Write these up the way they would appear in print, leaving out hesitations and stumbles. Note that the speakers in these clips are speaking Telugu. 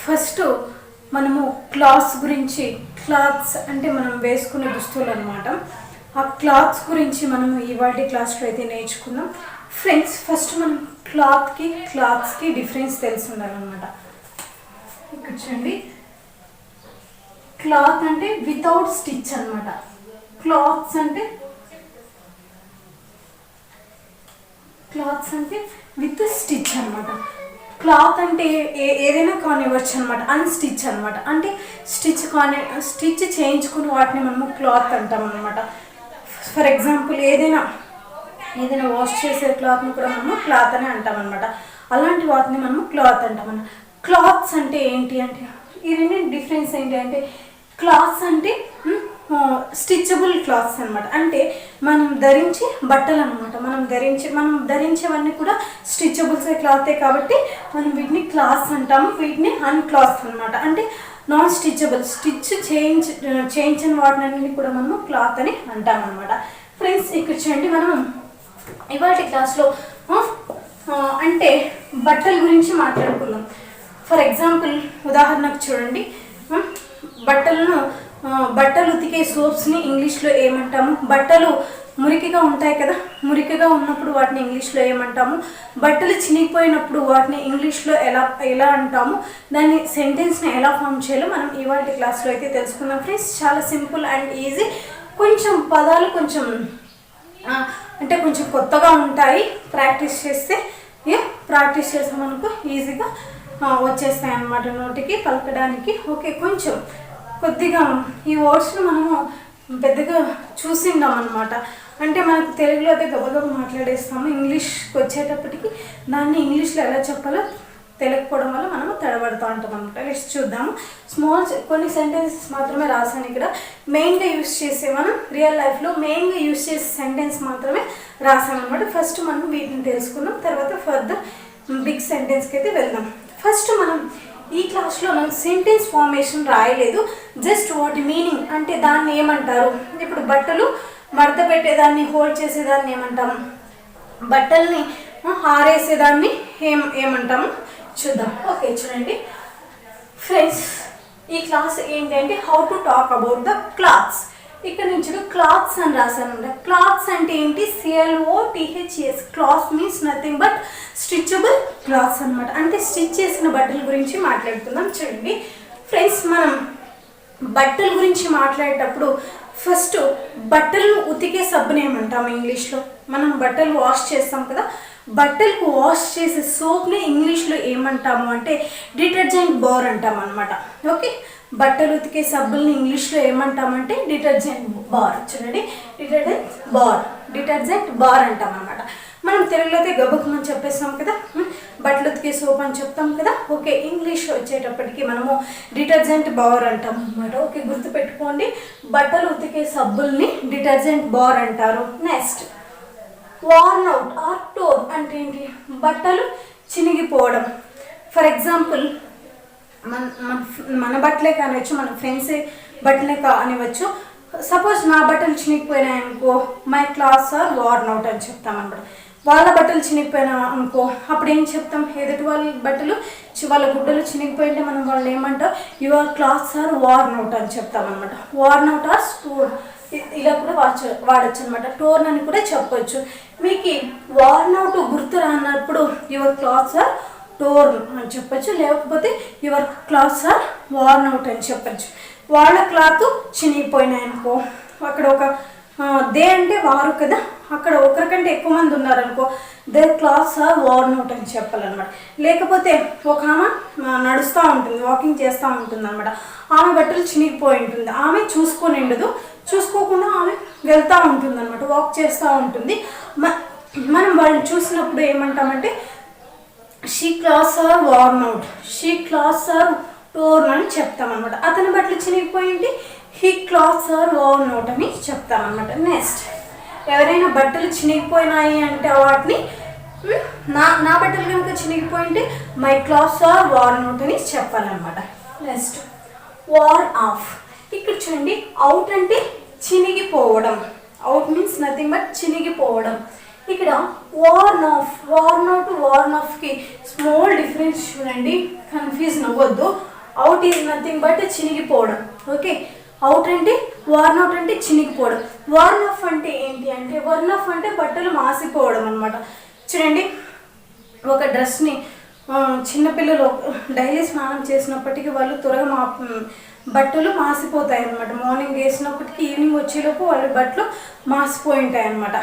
ఫస్ట్ మనము క్లాత్స్ గురించి, క్లాత్స్ అంటే మనం వేసుకునే దుస్తులు అనమాట. ఆ క్లాత్స్ గురించి మనం ఇవాళ క్లాస్లో అయితే నేర్చుకుందాం. ఫ్రెండ్స్, ఫస్ట్ మనం క్లాత్స్కి డిఫరెన్స్ తెలిసి ఉండాలన్నమాట. ఇక్కడ చూడండి, క్లాత్ అంటే వితౌట్ స్టిచ్ అనమాట. క్లాత్స్ అంటే విత్ స్టిచ్ అనమాట. క్లాత్ అంటే ఏదైనా కానివ్వచ్చు అనమాట, అన్స్టిచ్ అనమాట. అంటే స్టిచ్ చేయించుకుని వాటిని మనము క్లాత్ అంటాం అనమాట. ఫర్ ఎగ్జాంపుల్ ఏదైనా వాష్ చేసే క్లాత్ని కూడా మనము క్లాత్ అని అంటాం అనమాట. అలాంటి వాటిని మనము క్లాత్ అంటాం అన్నమాట. క్లాత్స్ అంటే ఏంటి అంటే, ఈ రెండు డిఫరెన్స్ ఏంటి అంటే, క్లాత్స్ అంటే స్టిచబుల్ క్లాత్స్ అనమాట. అంటే మనం ధరించే బట్టలు అనమాట. మనం ధరించేవన్నీ కూడా స్టిచబుల్స్ క్లాతే కాబట్టి మనం వీటిని క్లాత్స్ అంటాము. వీటిని అన్క్లాత్స్ అనమాట. అంటే నాన్ స్టిచబుల్, స్టిచ్ చేయించిన వాటిని కూడా మనము క్లాత్ అని అంటాం అనమాట. ఫ్రెండ్స్, ఇక్కడ చూడండి, మనం ఇవాళ క్లాస్లో అంటే బట్టల గురించి మాట్లాడుకుందాం. ఫర్ ఎగ్జాంపుల్, ఉదాహరణకు చూడండి, బట్టలు ఉతికే సోప్స్ని ఇంగ్లీష్లో ఏమంటాము? బట్టలు మురికిగా ఉంటాయి కదా, మురికిగా ఉన్నప్పుడు వాటిని ఇంగ్లీష్లో ఏమంటాము? బట్టలు చినిగిపోయినప్పుడు వాటిని ఇంగ్లీష్లో ఎలా అంటాము? దాన్ని సెంటెన్స్ని ఎలా ఫామ్ చేయాలో మనం ఇవాళ క్లాస్లో అయితే తెలుసుకుందాం. ఫ్రెండ్స్, చాలా సింపుల్ అండ్ ఈజీ. కొంచెం పదాలు కొంచెం కొత్తగా ఉంటాయి. ప్రాక్టీస్ చేసామనుకో ఈజీగా వచ్చేస్తాయి అన్నమాట నోటికి పలకడానికి. ఓకే, కొద్దిగా ఈ వర్డ్స్ని మనము పెద్దగా చూసిండాం అనమాట. అంటే మనకు తెలుగులో అయితే గబగబా మాట్లాడేస్తాము, ఇంగ్లీష్కి వచ్చేటప్పటికి దాన్ని ఇంగ్లీష్లో ఎలా చెప్పాలో తెలియకపోవడం వల్ల మనము తడబడుతూ ఉంటాం అనమాట. నెక్స్ట్ చూద్దాము. కొన్ని సెంటెన్సెస్ మాత్రమే రాసాను ఇక్కడ. మెయిన్గా యూస్ చేసే, మనం రియల్ లైఫ్లో మెయిన్గా యూస్ చేసే సెంటెన్స్ మాత్రమే రాసాను అనమాట. ఫస్ట్ మనం వీటిని తెలుసుకుందాం, తర్వాత ఫర్దర్ బిగ్ సెంటెన్స్కి అయితే వెళ్దాం. ఫస్ట్ మనం ఈ క్లాస్లో మనం సెంటెన్స్ ఫార్మేషన్ రాయలేదు, జస్ట్ వాటి మీనింగ్ అంటే దాన్ని ఏమంటారు. ఇప్పుడు బట్టలు మడత పెట్టేదాన్ని, హోల్డ్ చేసేదాన్ని ఏమంటాము? బట్టల్ని ఆరేసేదాన్ని ఏమంటాము చూద్దాం. ఓకే, చూడండి ఫ్రెండ్స్, ఈ క్లాస్ ఏంటంటే how to talk about the clothes. ఇక్కడ నుంచి క్లాత్స్ అని రాశాను. క్లాత్స్ అంటే ఏంటి? CLOTHS. Clothes means nothing but stitchable clothes అనమాట. అంటే స్టిచ్ చేసిన బట్టల గురించి మాట్లాడుతున్నాం. చూడండి ఫ్రెండ్స్, మనం బట్టల గురించి మాట్లాడేటప్పుడు ఫస్ట్ బట్టలను ఉతికే సబ్బుని ఏమంటాం ఇంగ్లీష్లో? మనం బట్టలు వాష్ చేస్తాం కదా, బట్టలకు వాష్ చేసే సోప్ని ఇంగ్లీష్లో ఏమంటాము అంటే డిటర్జెంట్ బార్ అంటాం అనమాట. ఓకే, బట్టలు ఉతికే సబ్బుల్ని ఇంగ్లీష్లో ఏమంటామంటే డిటర్జెంట్ బార్. చూడండి, డిటర్జెంట్ బార్ అంటాం అనమాట. మనం తెలుగులో అయితే గబుక్కుమని చెప్పేస్తాం కదా, బట్టలు ఉతికే సోప్ అని చెప్తాం కదా. ఓకే, ఇంగ్లీష్లో వచ్చేటప్పటికి మనము డిటర్జెంట్ బార్ అంటాం అనమాట. ఓకే, గుర్తుపెట్టుకోండి, బట్టలు ఉతికే సబ్బుల్ని డిటర్జెంట్ బార్ అంటారు. నెక్స్ట్, వార్న్ అవుట్ ఆర్ టోర్ అంటే ఏంటి? బట్టలు చినిగిపోవడం. ఫర్ ఎగ్జాంపుల్, మన బట్టలే కానివచ్చు, మన ఫ్రెండ్స్ బట్టలే కానివచ్చు. సపోజ్ నా బట్టలు చినిగిపోయినాయి అనుకో, my clothes are worn out అని చెప్తాం అనమాట. వాళ్ళ బట్టలు చినిగిపోయినా అనుకో, అప్పుడు ఏం చెప్తాం? ఎదుటి వాళ్ళ బట్టలు, వాళ్ళ గుడ్డలు చినిగిపోయింటే మనం వాళ్ళు ఏమంటాం? Your clothes are worn out అని చెప్తాం అనమాట. వార్న్ అవుట్ ఆర్ స్టోర్, ఇలా కూడా వాడచ్చు అనమాట. టోర్న్ అని కూడా చెప్పొచ్చు. మీకు వార్న్ అవుట్ గుర్తు రానప్పుడు యువర్ క్లాత్స్ ఆర్ టోర్న్ అని చెప్పచ్చు, లేకపోతే your clothes are worn out అని చెప్పచ్చు. వాళ్ళ క్లాత్ చినిగిపోయినాయి అనుకో, అక్కడ దే అంటే వారు కదా, అక్కడ ఒకరికంటే ఎక్కువ మంది ఉన్నారనుకో, their clothes are worn out అని చెప్పాలన్నమాట. లేకపోతే ఒక ఆమె నడుస్తూ ఉంటుంది, వాకింగ్ చేస్తూ ఉంటుంది అనమాట. ఆమె బట్టలు చినిగిపోయి ఉంటుంది, ఆమె చూసుకోకుండా ఆమె వెళ్తూ ఉంటుంది అనమాట, వాక్ చేస్తూ ఉంటుంది. మనం వాళ్ళని చూసినప్పుడు ఏమంటామంటే she clothes are worn out, she clothes are torn అని చెప్తామన్నమాట. అతని బట్టలు చినిగిపోయింది, he clothes are worn out అని చెప్తామన్నమాట. నెక్స్ట్, ఎవరైనా బట్టలు చినిగిపోయినాయి అంటే వాటిని నా బట్టలు కనుక చినిగిపోయింటే my clothes are worn out అని చెప్పాలన్నమాట. Next, worn off. ఇక్కడ చూడండి, అవుట్ అంటే చినిగిపోవడం. అవుట్ మీన్స్ నథింగ్ బట్ చినిగిపోవడం. ఇక్కడ వార్న్ ఆఫ్కి స్మాల్ డిఫరెన్స్ చూడండి, కన్ఫ్యూజ్ అవ్వద్దు. అవుట్ ఈజ్ నథింగ్ బట్ చినిగిపోవడం. ఓకే, అవుట్ అంటే వార్న్ అవుట్ అంటే చినిగిపోవడం. వార్న్ ఆఫ్ అంటే ఏంటి అంటే వార్న్ ఆఫ్ అంటే బట్టలు మాసిపోవడం అనమాట. చూడండి, ఒక డ్రెస్ని చిన్నపిల్లలు డైలీ స్నానం చేసినప్పటికీ వాళ్ళు త్వరగా బట్టలు మాసిపోతాయి అనమాట. మార్నింగ్ వేసినప్పటికీ ఈవినింగ్ వచ్చేలోపు వాళ్ళ బట్టలు మాసిపోయి ఉంటాయి అనమాట.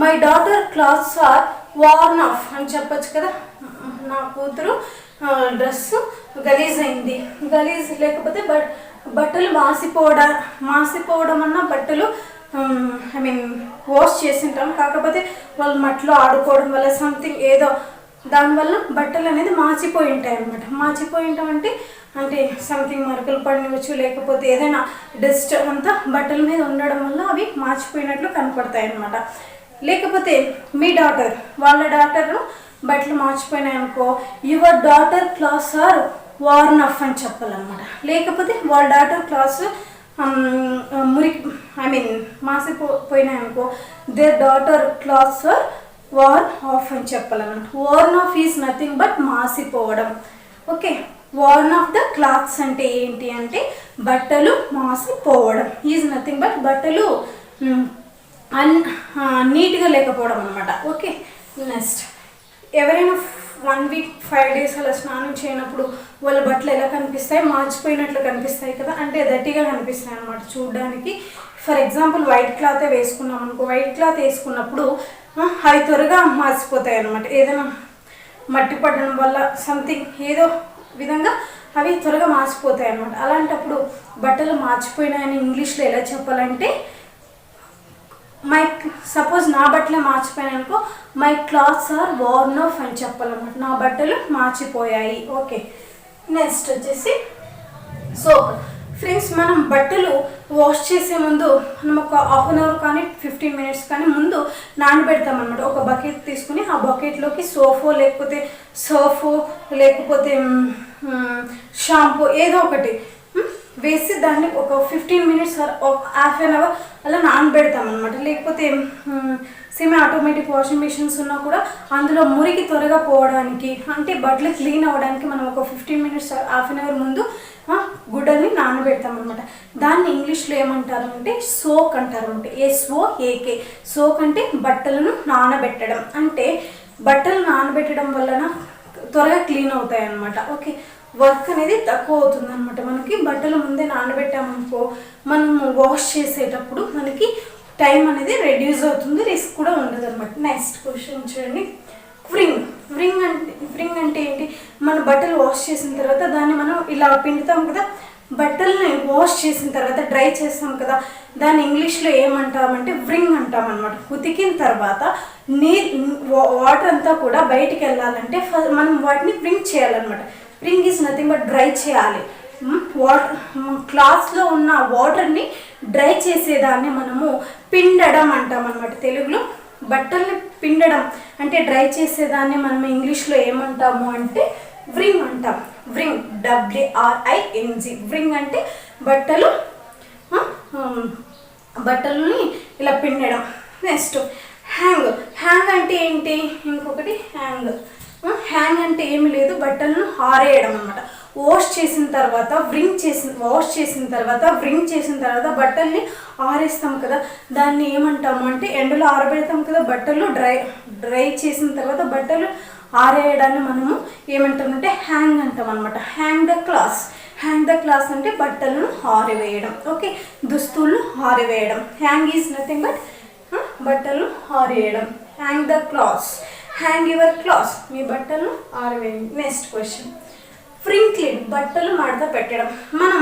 My daughter clothes are worn off అని చెప్పచ్చు కదా. నా కూతురు డ్రెస్ గలీజ్ అయింది. గలీజ్ లేకపోతే బట్టలు మాసిపోవడం అన్న బట్టలు ఐ మీన్ వాష్ చేసింటాం, కాకపోతే వాళ్ళు మట్లో ఆడుకోవడం వల్ల సంథింగ్ ఏదో దానివల్ల బట్టలు అనేది మాసిపోయి ఉంటాయి అనమాట. మాసిపోయి ఉంటాం అంటే సంథింగ్ మరకలు పడినవచ్చు, లేకపోతే ఏదైనా డస్ట్ అంతా బట్టల మీద ఉండడం వల్ల అవి మార్చిపోయినట్లు కనపడతాయి అనమాట. లేకపోతే మీ డాటర్, వాళ్ళ డాటర్ బట్టలు మార్చిపోయినాయి అనుకో, your daughter clothes are worn off అని చెప్పాలన్నమాట. లేకపోతే వాళ్ళ డాటర్ క్లాత్స్ మాసిపోయినాయి అనుకో, their daughter clothes are worn off అని చెప్పాలన్నమాట. Worn off is nothing but మాసిపోవడం. Okay, worn off the clothes అంటే ఏంటి అంటే బట్టలు మాసిపోవడం. ఈజ్ నథింగ్ బట్ బట్టలు నీట్గా లేకపోవడం అనమాట. ఓకే, నెక్స్ట్, ఎవరైనా 1 వీక్ 5 డేస్ అలా స్నానం చేయనప్పుడు వాళ్ళ బట్టలు ఎలా కనిపిస్తాయి, మార్చిపోయినట్లు కనిపిస్తాయి కదా, అంటే దట్టిగా కనిపిస్తాయి అనమాట చూడడానికి. ఫర్ ఎగ్జాంపుల్ వైట్ క్లాత్ వేసుకున్నాం అనుకో, వైట్ క్లాత్ వేసుకున్నప్పుడు అవి త్వరగా మార్చిపోతాయి అనమాట. ఏదైనా మట్టి పడడం వల్ల సంథింగ్ ఏదో విధంగా అవి త్వరగా మార్చిపోతాయి అనమాట. అలాంటప్పుడు బట్టలు మార్చిపోయినాయని ఇంగ్లీష్లో ఎలా చెప్పాలంటే సపోజ్ నా బట్టలే మార్చిపోయాయి అనుకో, my clothes are worn off అని చెప్పాలన్నమాట. నా బట్టలు మార్చిపోయాయి. ఓకే, నెక్స్ట్ వచ్చేసి సోప్. ఫ్రెండ్స్, మనం బట్టలు వాష్ చేసే ముందు మనం ఒక 1/2 అవర్ కానీ 15 మినిట్స్ కానీ ముందు నానబెడతాం అనమాట. ఒక బకెట్ తీసుకుని ఆ బకెట్లోకి సోఫో లేకపోతే సర్ఫో లేకపోతే షాంపూ ఏదో ఒకటి వేసి దాన్ని ఒక 15 మినిట్స్ ఒక ½ అవర్ అలా నానబెడతాం అనమాట. లేకపోతే సెమీ ఆటోమేటిక్ వాషింగ్ మిషన్స్ ఉన్నా కూడా అందులో మురికి త్వరగా పోవడానికి, అంటే బట్టలు క్లీన్ అవ్వడానికి మనం ఒక 15 మినిట్స్ ½ అవర్ ముందు గుడ్డల్ని నానబెడతాం అనమాట. దాన్ని ఇంగ్లీష్లో ఏమంటారు అంటే సోక్ అంటారు అంటే SOAK. సోక్ అంటే బట్టలను నానబెట్టడం, అంటే బట్టలు నానబెట్టడం వలన త్వరగా క్లీన్ అవుతాయి అన్నమాట. ఓకే, వర్క్ అనేది తక్కువ అవుతుంది అనమాట. మనకి బట్టలు ముందే నానబెట్టామనుకో మనము వాష్ చేసేటప్పుడు మనకి టైం అనేది రెడ్యూస్ అవుతుంది, రిస్క్ కూడా ఉండదు అనమాట. నెక్స్ట్ క్వశ్చన్ చూడండి, వ్రింగ్ అంటే ఏంటి? మన బట్టలు వాష్ చేసిన తర్వాత దాన్ని మనం ఇలా పిండుతాం కదా, బట్టల్ని వాష్ చేసిన తర్వాత డ్రై చేస్తాం కదా, దాన్ని ఇంగ్లీష్లో ఏమంటామంటే వ్రింగ్ అంటాం అనమాట. ఉతికిన తర్వాత వాటర్ అంతా కూడా బయటికి వెళ్ళాలంటే మనం వాటిని వ్రింగ్ చేయాలన్నమాట. వ్రింగ్ ఈజ్ నథింగ్ బట్ డ్రై చేయాలి. క్లాత్స్లో ఉన్న వాటర్ని డ్రై చేసేదాన్ని మనము పిండడం అంటాం అనమాట. తెలుగులో బట్టల్ని పిండడం అంటే డ్రై చేసేదాన్ని మనం ఇంగ్లీష్లో ఏమంటాము అంటే వ్రింగ్ అంటాం. వ్రింగ్, WRING. వ్రింగ్ అంటే బట్టలని ఇలా పిండడం. నెక్స్ట్ హ్యాంగ్ అంటే ఏంటి? ఇంకొకటి హ్యాంగ్ అంటే ఏమి లేదు, బట్టలను ఆరేయడం అనమాట. వాష్ చేసిన తర్వాత వ్రింగ్ చేసిన తర్వాత బట్టల్ని ఆరేస్తాం కదా, దాన్ని ఏమంటాము అంటే ఎండలో ఆరబెడతాం కదా, బట్టలు డ్రై చేసిన తర్వాత బట్టలు ఆరేయడాన్ని మనము ఏమంటామంటే హ్యాంగ్ అంటాం అనమాట. హ్యాంగ్ ద క్లాస్ అంటే బట్టలను ఆరివేయడం. ఓకే, దుస్తులను ఆరివేయడం. హ్యాంగ్ ఈజ్ నథింగ్ బట్ బట్టలు ఆరేయడం. Hang the clothes, hang your clothes, మీ బట్టలను ఆరివేయండి. నెక్స్ట్ క్వశ్చన్, ఫ్రింక్లిడ్, బట్టలు మడత పెట్టడం. మనం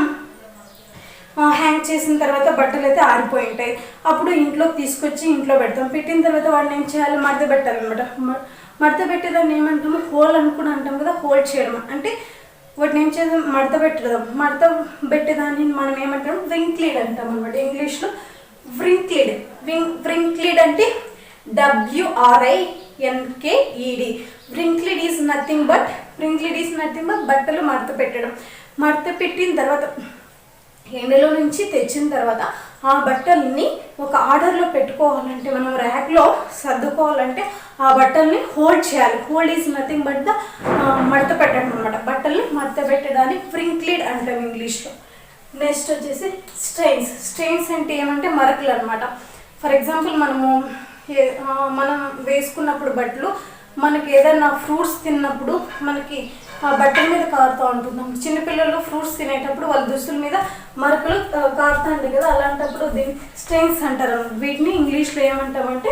హ్యాంగ్ చేసిన తర్వాత బట్టలు అయితే ఆరిపోయి ఉంటాయి, అప్పుడు ఇంట్లోకి తీసుకొచ్చి ఇంట్లో పెడతాం. పెట్టిన తర్వాత వాడిని ఏం చేయాలి? మడత పెట్టాలన్నమాట. మడత పెట్టేదాన్ని ఏమంటాము? హోల్ అనుకుని అంటాం కదా, హోల్డ్ చేయడం అంటే వాటిని ఏం చేద్దాం? మడత పెట్టడం. మడత పెట్టేదాన్ని మనం ఏమంటాం? వ్రింక్లిడ్ అంటాం అనమాట. ఇంగ్లీష్లో వ్రింక్లిడ్ అంటే WRINKED. వ్రింక్లిడ్ ఈజ్ నథింగ్ బట్ బట్టలు మడత పెట్టడం. మడత పెట్టిన తర్వాత ఎండలో నుంచి తెచ్చిన తర్వాత ఆ బట్టల్ని ఒక ఆర్డర్లో పెట్టుకోవాలంటే, మనం ర్యాక్లో సర్దుకోవాలంటే ఆ బట్టల్ని హోల్డ్ చేయాలి. Hold is nothing but the మడత పెట్టడం అనమాట. బట్టల్ని మడత పెట్టడాన్ని వ్రింక్లీడ్ అంటాం ఇంగ్లీష్లో. నెక్స్ట్ వచ్చేసి స్ట్రెయిన్స్. స్ట్రెయిన్స్ అంటే ఏమంటే మరకలు అనమాట. ఫర్ ఎగ్జాంపుల్ మనం వేసుకున్నప్పుడు బట్టలు మనకి ఏదైనా ఫ్రూట్స్ తిన్నప్పుడు మనకి ఆ బట్టల మీద కారుతూ ఉంటున్నాం. చిన్నపిల్లలు ఫ్రూట్స్ తినేటప్పుడు వాళ్ళ దుస్తుల మీద మరకలు కారుతూ ఉంటాయి కదా, అలాంటప్పుడు దీన్ని స్ట్రెయిన్స్ అంటారు. వీటిని ఇంగ్లీష్లో ఏమంటామంటే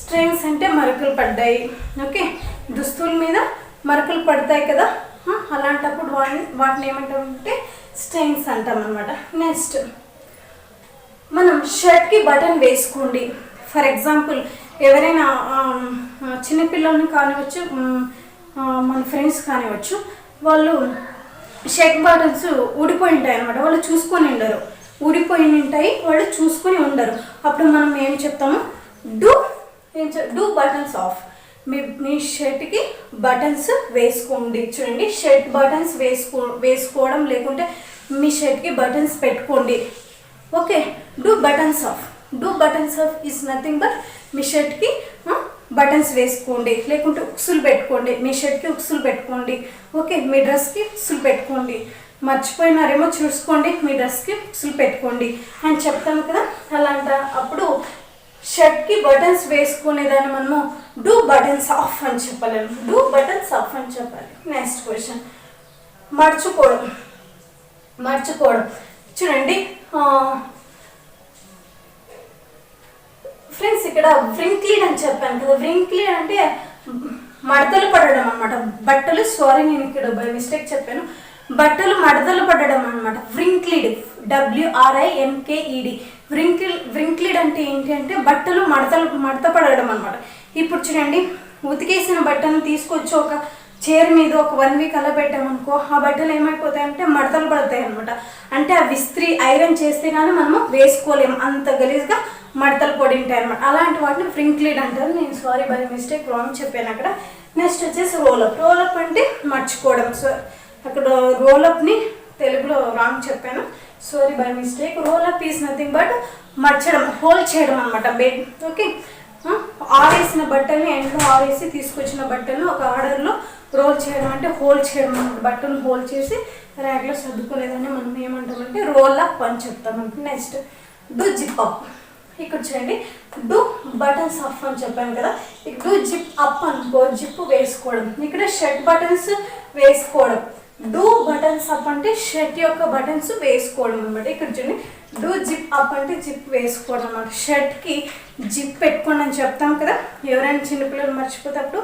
స్ట్రెయిన్స్ అంటే మరకలు పడ్డాయి. ఓకే, దుస్తుల మీద మరకలు పడతాయి కదా, అలాంటప్పుడు వాటిని ఏమంటామంటే స్ట్రెయిన్స్ అంటాం అనమాట. నెక్స్ట్ మనం షర్ట్కి బటన్ వేసుకోండి. ఫర్ ఎగ్జాంపుల్ ఎవరైనా చిన్నపిల్లల్ని కానివచ్చు, మన ఫ్రెండ్స్ కానివచ్చు, వాళ్ళు షర్ట్ బటన్స్ ఊడిపోయి ఉంటాయి అనమాట. వాళ్ళు చూసుకొని ఉండరు, ఊడిపోయి ఉంటాయి, వాళ్ళు చూసుకొని ఉండరు. అప్పుడు మనం ఏం చెప్తాము, డూ బటన్స్ ఆఫ్. మీ షర్ట్కి బటన్స్ వేసుకోండి. చూడండి, షర్ట్ బటన్స్ వేసుకోవడం, లేకుంటే మీ షర్ట్కి బటన్స్ పెట్టుకోండి. Okay, do buttons off. Do buttons off is nothing but మీ షర్ట్కి బటన్స్ వేసుకోండి, లేకుంటే ఉక్సులు పెట్టుకోండి. మీ షర్ట్కి ఉక్సులు పెట్టుకోండి. ఓకే, మీ డ్రెస్కి ఉక్సులు పెట్టుకోండి. మర్చిపోయినారేమో చూసుకోండి, మీ డ్రెస్కి ఉక్సులు పెట్టుకోండి అని చెప్తాము కదా. అప్పుడు షర్ట్కి బటన్స్ వేసుకునేదాన్ని మనము డూ బటన్స్ ఆఫ్ అని చెప్పలేము, డూ బటన్స్ ఆఫ్ అని చెప్పాలి. నెక్స్ట్ క్వశ్చన్, మర్చుకోవడం. చూడండి ఫ్రెండ్స్, ఇక్కడ వ్రింక్లీడ్ అని చెప్పాను కదా. వ్రింక్లీడ్ అంటే మడతలు పడడం అనమాట. బట్టలు, సారీ నేను ఇక్కడ బై మిస్టేక్ చెప్పాను, బట్టలు మడతలు పడడం అనమాట. వ్రింక్లీడ్, WRINKED. వ్రింక్లీడ్ అంటే ఏంటి అంటే బట్టలు మడత పడడం అనమాట. ఇప్పుడు చూడండి, ఉతికేసిన బట్టను తీసుకొచ్చి ఒక చైర్ మీద ఒక 1 వీక్ అలా పెట్టామనుకో, ఆ బట్టలు ఏమైపోతాయంటే మడతలు పడతాయి అనమాట. అంటే ఆ విస్త్రీ ఐరన్ చేస్తే కానీ మనము వేసుకోలేము, అంత గలీజ్గా మడతలు పడి ఉంటాయి అనమాట. అలాంటి వాటిని వ్రింక్లీడ్ అంటారు. నేను సారీ బై మిస్టేక్ రాంగ్ చెప్పాను అక్కడ. నెక్స్ట్ వచ్చేసి రోలప్. రోలప్ అంటే మర్చుకోవడం. సో అక్కడ రోలప్ని తెలుగులో రాంగ్ చెప్పాను, sorry by mistake. Roll up is nothing but మర్చడం, హోల్డ్ చేయడం అనమాట. బెడ్. ఓకే, ఆరేసిన బట్టల్ని, ఎండ్లో ఆరేసి తీసుకొచ్చిన బట్టలను ఒక ఆర్డర్లో రోల్ చేయడం అంటే హోల్డ్ చేయడం అనమాట. బట్టను హోల్డ్ చేసి ర్యాక్లో సర్దుకోలేదని మనం ఏమంటామంటే రోల్ అప్ అని చెప్తామంటే. Next do zip up. ఇక్కడ చూడండి, డూ బటన్స్ అప్ అని చెప్పాను కదా. ఇక్కడ డూ జిప్ అప్ అనుకో, జిప్ వేసుకోవడం. ఇక్కడ షర్ట్ బటన్స్ వేసుకోవడం. డూ బటన్స్ అప్ అంటే షర్ట్ యొక్క బటన్స్ వేసుకోవడం అనమాట. ఇక్కడ చూడండి, డూ జిప్ అప్ అంటే జిప్ వేసుకోవడం అనమాట. షర్ట్కి జిప్ పెట్టుకోండి అని చెప్తాం కదా, ఎవరైనా చిన్నపిల్లలు మర్చిపోతేప్పుడు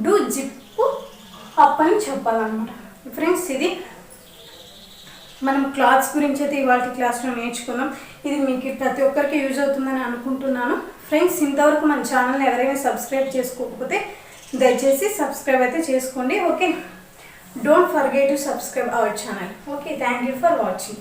డూ జిప్ అప్ అని చెప్పాలన్నమాట. ఫ్రెండ్స్, ఇది మనం క్లాత్స్ గురించి అయితే ఇవాళ క్లాస్లో నేర్చుకున్నాం. ఇది మీకు ప్రతి ఒక్కరికి యూజ్ అవుతుందని అనుకుంటున్నాను. ఫ్రెండ్స్, ఇంతవరకు మన ఛానల్ని ఎవరైనా సబ్స్క్రైబ్ చేసుకోకపోతే దయచేసి సబ్స్క్రైబ్ అయితే చేసుకోండి. Okay, don't forget to subscribe our channel. Okay, thank you for watching.